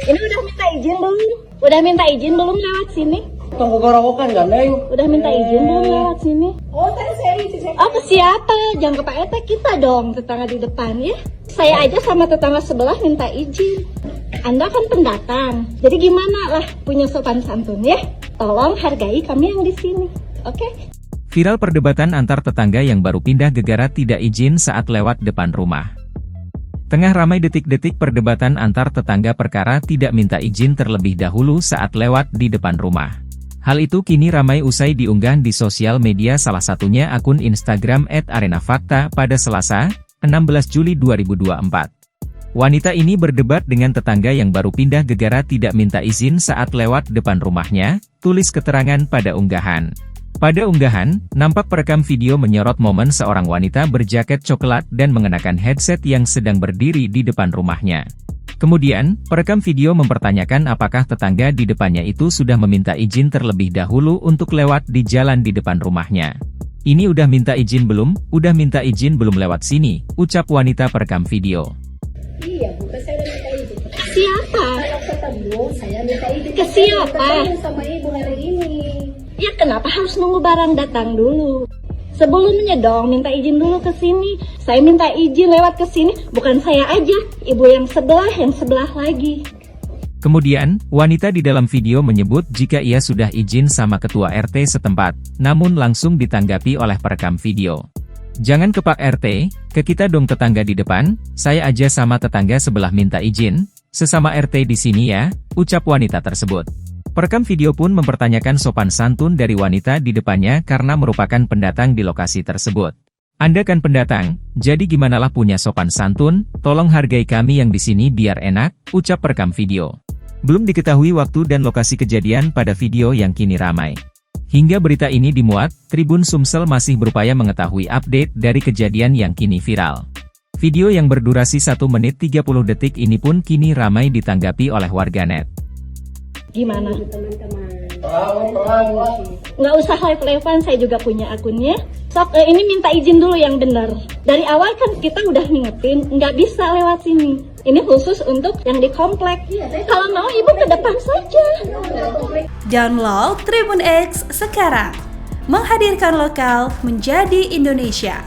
Ini udah minta izin belum? Udah minta izin belum lewat sini? Tunggu gorowokan kan, Neng? Udah minta izin belum lewat sini? Oh, tadi saya izin. Oh, ke siapa? Jangan ke Pak RT, kita dong, tetangga di depan ya. Saya aja sama tetangga sebelah minta izin. Anda kan pendatang, jadi gimana lah punya sopan santun ya? Tolong hargai kami yang di sini, oke? Viral perdebatan antar tetangga yang baru pindah gegara tidak izin saat lewat depan rumah. Tengah ramai detik-detik perdebatan antar tetangga perkara tidak minta izin terlebih dahulu saat lewat di depan rumah. Hal itu kini ramai usai diunggah di sosial media, salah satunya akun Instagram @arenafakta pada Selasa, 16 Juli 2024. Wanita ini berdebat dengan tetangga yang baru pindah gegara tidak minta izin saat lewat depan rumahnya, tulis keterangan pada unggahan. Pada unggahan, nampak perekam video menyorot momen seorang wanita berjaket coklat dan mengenakan headset yang sedang berdiri di depan rumahnya. Kemudian, perekam video mempertanyakan apakah tetangga di depannya itu sudah meminta izin terlebih dahulu untuk lewat di jalan di depan rumahnya. "Ini udah minta izin belum? Udah minta izin belum lewat sini?" ucap wanita perekam video. Iya, bukan saya udah minta izin. Siapa? Kalau ketemu, saya minta izin. Ke siapa? Ketemu sama ibu hari ini. Ya kenapa harus nunggu barang datang dulu? Sebelumnya dong minta izin dulu ke sini. Saya minta izin lewat ke sini, bukan saya aja, ibu yang sebelah lagi. Kemudian, wanita di dalam video menyebut jika ia sudah izin sama ketua RT setempat, namun langsung ditanggapi oleh perekam video. "Jangan ke Pak RT, ke kita dong tetangga di depan, saya aja sama tetangga sebelah minta izin, sesama RT di sini ya," ucap wanita tersebut. Perekam video pun mempertanyakan sopan santun dari wanita di depannya karena merupakan pendatang di lokasi tersebut. "Anda kan pendatang, jadi gimanalah punya sopan santun, tolong hargai kami yang di sini biar enak," ucap perekam video. Belum diketahui waktu dan lokasi kejadian pada video yang kini ramai. Hingga berita ini dimuat, Tribun Sumsel masih berupaya mengetahui update dari kejadian yang kini viral. Video yang berdurasi 1 menit 30 detik ini pun kini ramai ditanggapi oleh warganet. Gimana? Teman-teman. Nggak usah live-livean, saya juga punya akunnya. Sok, ini minta izin dulu yang benar. Dari awal kan kita udah ngingetin, nggak bisa lewat sini. Ini khusus untuk yang di komplek. Kalau mau ibu ke depan saja. Download Tribun X sekarang. Menghadirkan lokal menjadi Indonesia.